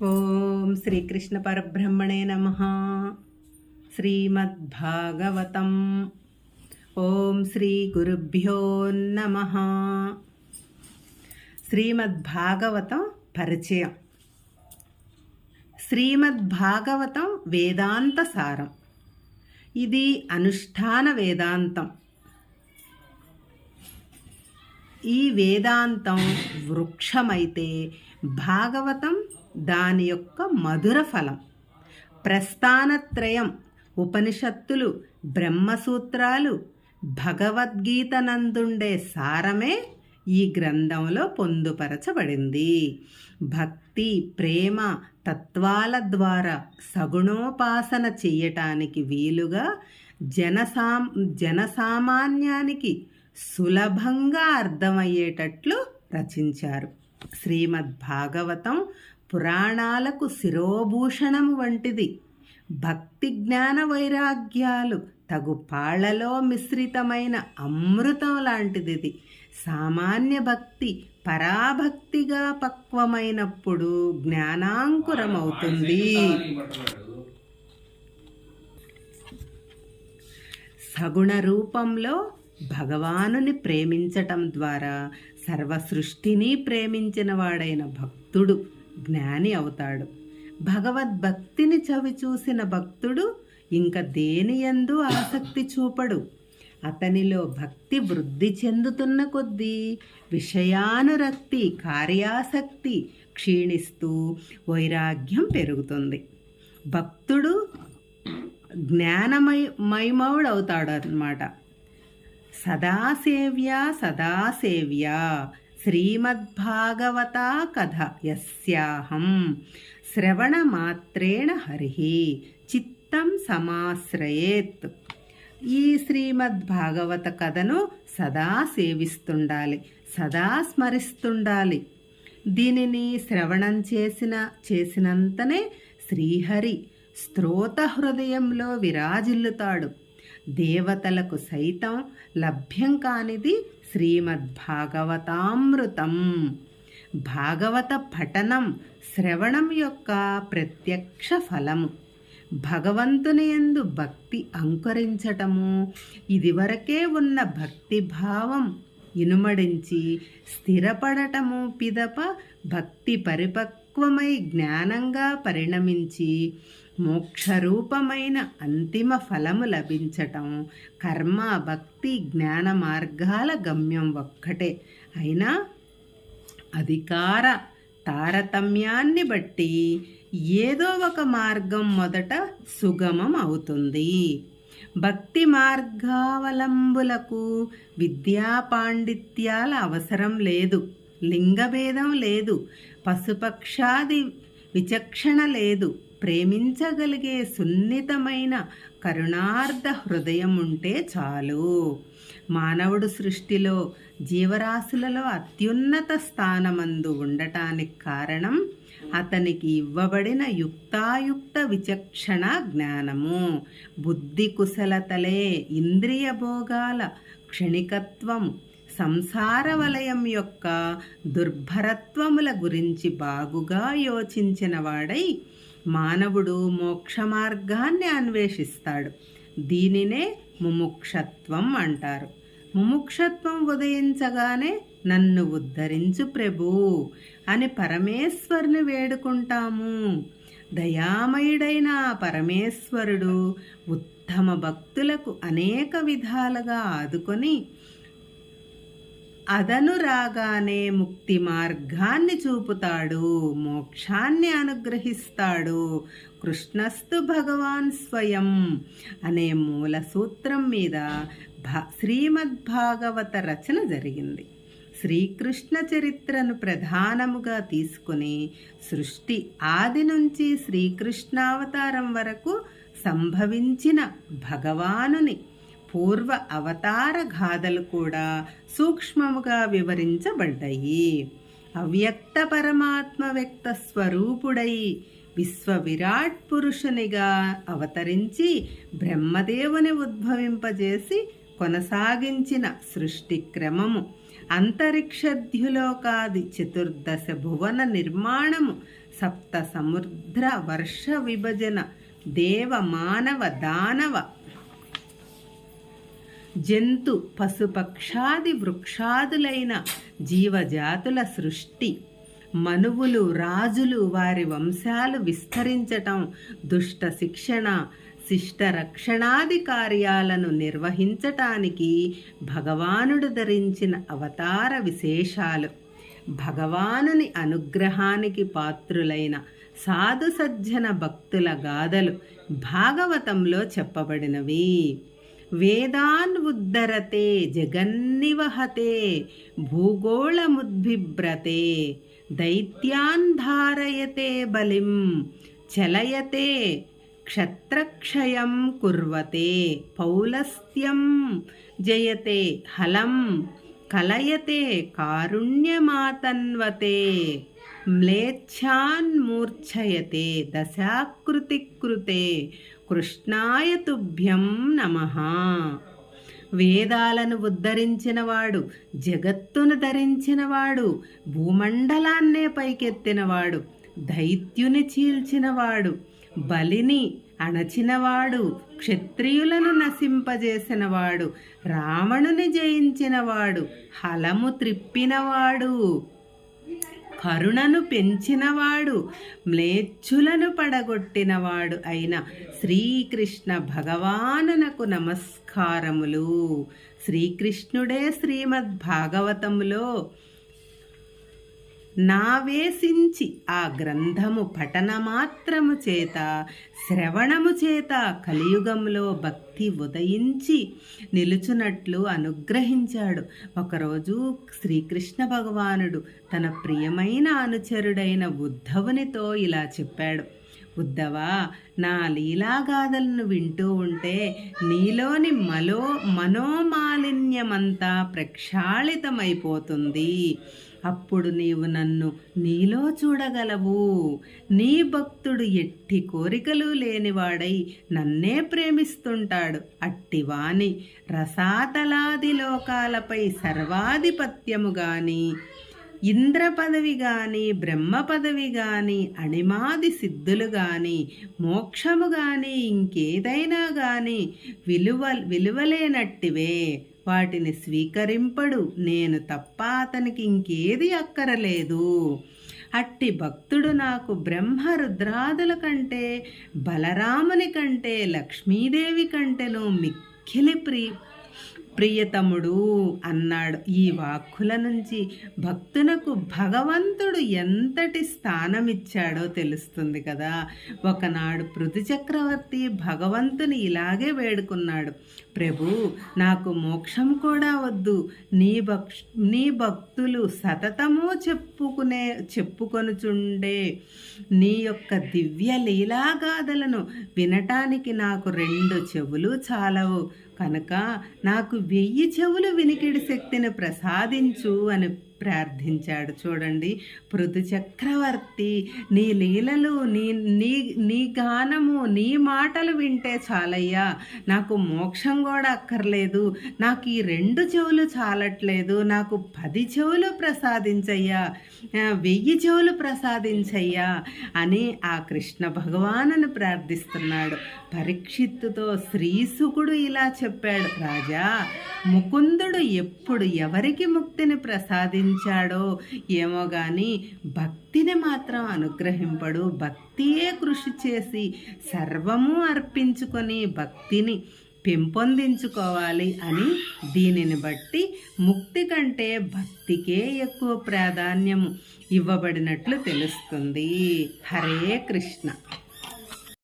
ఓం శ్రీకృష్ణ పరబ్రహ్మణే నమః. శ్రీమద్భాగవతం. ఓం శ్రీ గురుభ్యో నమః. శ్రీమద్భాగవతం పరిచయం. శ్రీమద్భాగవతం వేదాంత సారం. ఇది అనుష్ఠాన వేదాంతం. ఈ వేదాంతం వృక్షమైతే భాగవతం దాని యొక్క మధుర ఫలం. ప్రస్థానత్రయం, ఉపనిషత్తులు, బ్రహ్మసూత్రాలు, భగవద్గీతనందుండే సారమే ఈ గ్రంథంలో పొందుపరచబడింది. భక్తి, ప్రేమ తత్వాల ద్వారా సగుణోపాసన చెయ్యటానికి వీలుగా జనసామాన్యానికి సులభంగా అర్థమయ్యేటట్లు రచించారు. శ్రీమద్భాగవతం పురాణాలకు శిరోభూషణం వంటిది. భక్తి జ్ఞాన వైరాగ్యాలు తగు పాళ్లలో మిశ్రితమైన అమృతం లాంటిది. సామాన్య భక్తి పరాభక్తిగా పక్వమైనప్పుడు జ్ఞానాంకురమవుతుంది. సగుణ రూపంలో భగవానుని ప్రేమించటం ద్వారా సర్వసృష్టిని ప్రేమించిన వాడైన భక్తుడు జ్ఞాని అవుతాడు. భగవద్భక్తిని చవిచూసిన భక్తుడు ఇంక దేనియందు ఆసక్తి చూపడు. అతనిలో భక్తి వృద్ధి చెందుతున్న కొద్దీ విషయానురక్తి, కార్యాసక్తి క్షీణిస్తూ వైరాగ్యం పెరుగుతుంది. భక్తుడు జ్ఞానమయమవుడవుతాడు అన్నమాట. సదాసేవ్య శ్రీమద్భాగవత కథ యస్యాహం శ్రవణమాత్రేణ హరిహి చిత్తం సమాశ్రయేత్. ఈ శ్రీమద్భాగవత కథను సదా సేవిస్తుండాలి, సదా స్మరిస్తుండాలి. దీనిని శ్రవణం చేసినంతనే శ్రీహరి స్తోత హృదయంలో విరాజిల్లుతాడు. దేవతలకు సైతం లభ్యం కానిది శ్రీమద్భాగవతామృతం. భాగవత పఠనం శ్రవణం యొక్క ప్రత్యక్ష ఫలము. భగవంతుని యందు భక్తి అంకురించటము, ఇదివరకే ఉన్న భక్తిభావం ఇనుమడించి స్థిరపడటము, పిదప భక్తి పరిపక్వమై జ్ఞానంగా పరిణమించి మోక్షరూపమైన అంతిమ ఫలము లభించటం. కర్మ, భక్తి, జ్ఞాన మార్గాల గమ్యం ఒక్కటే. అయినా అధికార తారతమ్యాన్ని బట్టి ఏదో ఒక మార్గం మొదట సుగమం అవుతుంది. భక్తి మార్గావలంబులకు విద్యా పాండిత్యాల అవసరం లేదు, లింగభేదం లేదు, పశుపక్షాది విచక్షణ లేదు. ప్రేమించగలిగే సున్నితమైన కరుణార్ధ హృదయం ఉంటే చాలు. మానవుడు సృష్టిలో జీవరాశులలో అత్యున్నత స్థానమందు ఉండటానికి కారణం అతనికి ఇవ్వబడిన యుక్తాయుక్త విచక్షణ జ్ఞానము. బుద్ధి కుశలతలే ఇంద్రియ భోగాల క్షణికత్వము, సంసార వలయం యొక్క దుర్భరత్వముల గురించి బాగుగా యోచించిన వాడై మానవుడు మోక్ష మార్గాన్ని అన్వేషిస్తాడు. దీనినే ముముక్షత్వం అంటారు. ముముక్షత్వం ఉదయించగానే నన్ను ఉద్ధరించు ప్రభు అని పరమేశ్వరుని వేడుకుంటాము. దయామయుడైన పరమేశ్వరుడు ఉత్తమ భక్తులకు అనేక విధాలుగా ఆదుకొని అదను రాగానే ముక్తి మార్గాన్ని చూపుతాడు, మోక్షాన్ని అనుగ్రహిస్తాడు. కృష్ణస్తు భగవాన్ స్వయం అనే మూల సూత్రం మీద శ్రీమద్భాగవత రచన జరిగింది. శ్రీకృష్ణ చరిత్రను ప్రధానముగా తీసుకుని సృష్టి ఆది నుంచి శ్రీకృష్ణావతారం వరకు సంభవించిన భగవానుని పూర్వ అవతార గాథలు కూడా సూక్ష్మముగా వివరించబడ్డాయి. అవ్యక్త పరమాత్మ వ్యక్త స్వరూపుడై విశ్వ విరాట్ పురుషునిగా అవతరించి బ్రహ్మదేవుని ఉద్భవింపజేసి కొనసాగించిన సృష్టి క్రమము, అంతరిక్షద్యులోకాది చతుర్దశ భువన నిర్మాణము, సప్త సముద్ర వర్ష విభజన, దేవ మానవ దానవ జంతు పశుపక్షాది వృక్షాదులైన జీవజాతుల సృష్టి, మనువులు రాజులు వారి వంశాలు విస్తరించటం, దుష్ట శిక్షణ శిష్ట రక్షణాది కార్యాలను నిర్వహించటానికి భగవానుడు ధరించిన అవతార విశేషాలు, భగవానుని అనుగ్రహానికి పాత్రులైన సాధు సజ్జన భక్తుల గాథలు భాగవతంలో చెప్పబడినవి. వేదాన్ ఉద్ధరతే జగన్నివహతే భూగోళముద్భిభ్రతే దైత్యాన్ ధారయతే బలిం చలయతే క్షత్రక్షయం కుర్వతే పౌలస్త్యం జయతే హలం కలయతే కారుణ్యమాతన్వతే మ్లేచ్ఛాన్ మూర్ఛయతే దశాకృతి కృతే కృష్ణాయ తుభ్యం నమః. వేదాలను ఉద్ధరించినవాడు, జగత్తును ధరించినవాడు, భూమండలాన్నే పైకెత్తినవాడు, దైత్యుని చీల్చినవాడు, బలిని అణచినవాడు, క్షత్రియులను నశింపజేసినవాడు, రావణుని జయించినవాడు, హలము త్రిప్పినవాడు, కరుణను పెంచినవాడు, మ్లేచ్ఛులను పడగొట్టినవాడు అయిన శ్రీకృష్ణ భగవానునకు నమస్కారములు. శ్రీకృష్ణుడే శ్రీమద్ భాగవతములో నావేశించి ఆ గ్రంథము పఠనమాత్రము చేత శ్రవణము చేత కలియుగంలో భక్తి ఉదయించి నిలుచున్నట్లు అనుగ్రహించాడు. ఒకరోజు శ్రీకృష్ణ భగవానుడు తన ప్రియమైన అనుచరుడైన ఉద్ధవునితో ఇలా చెప్పాడు: ఉద్ధవా, నా లీలాగాథలను వింటూ ఉంటే నీలోని మనోమాలిన్యమంతా ప్రక్షాళితమైపోతుంది. అప్పుడు నీవు నన్ను నీలో చూడగలవు. నీ భక్తుడు ఎట్టి కోరికలు లేనివాడై నన్నే ప్రేమిస్తుంటాడు. అట్టివాని రసాతలాది లోకాలపై సర్వాధిపత్యము గాని, ఇంద్ర పదవి గాని, బ్రహ్మ పదవి గాని, అణిమాది సిద్ధులు గాని, మోక్షము గాని, ఇంకేదైనా గాని విలువలేనట్టివే. వాటిని స్వీకరింపడు. నేను తప్ప అతనికి ఇంకేది అక్కరలేదు. అట్టి భక్తుడు నాకు బ్రహ్మ రుద్రాదుల కంటే, బలరాముని కంటే, లక్ష్మీదేవి కంటేను మిక్కిలి ప్రియతముడు అన్నాడు. ఈ వాక్కుల నుంచి భక్తునకు భగవంతుడు ఎంతటి స్థానమిచ్చాడో తెలుస్తుంది కదా. ఒకనాడు పృథు చక్రవర్తి భగవంతుని ఇలాగే వేడుకున్నాడు: ప్రభు, నాకు మోక్షం కూడా వద్దు. నీ భక్తులు సతతము చెప్పుకొనుచుండే నీ యొక్క దివ్య లీలాగాథలను వినటానికి నాకు 2 చెవులు చాలవు. కనుక నాకు 1000 చెవులు వినికిడి శక్తిని ప్రసాదించు అని ప్రార్థించాడు. చూడండి, పృథు చక్రవర్తి నీ లీలలు, నీ గానము, నీ మాటలు వింటే చాలయ్యా, నాకు మోక్షం కూడా అక్కర్లేదు. నాకు ఈ 2 చెవులు చాలట్లేదు. నాకు 10 చెవులు ప్రసాదించయ్యా, 1000 చెవులు ప్రసాదించయ్యా అని ఆ కృష్ణ భగవానుని ప్రార్థిస్తున్నాడు. పరీక్షిత్తుతో శ్రీశుకుడు ఇలా చెప్పాడు: రాజా, ముకుందుడు ఎప్పుడు ఎవరికి ముక్తిని ప్రసాదించాడో ఏమో గాని భక్తిని మాత్రం అనుగ్రహింపడు. భక్తియే కృషి చేసి సర్వము అర్పించుకొని భక్తిని పెంపొందించుకోవాలి అని, దీనిని బట్టి ముక్తి కంటే భక్తికే ఎక్కువ ప్రాధాన్యము ఇవ్వబడినట్లు తెలుస్తుంది. హరే కృష్ణ.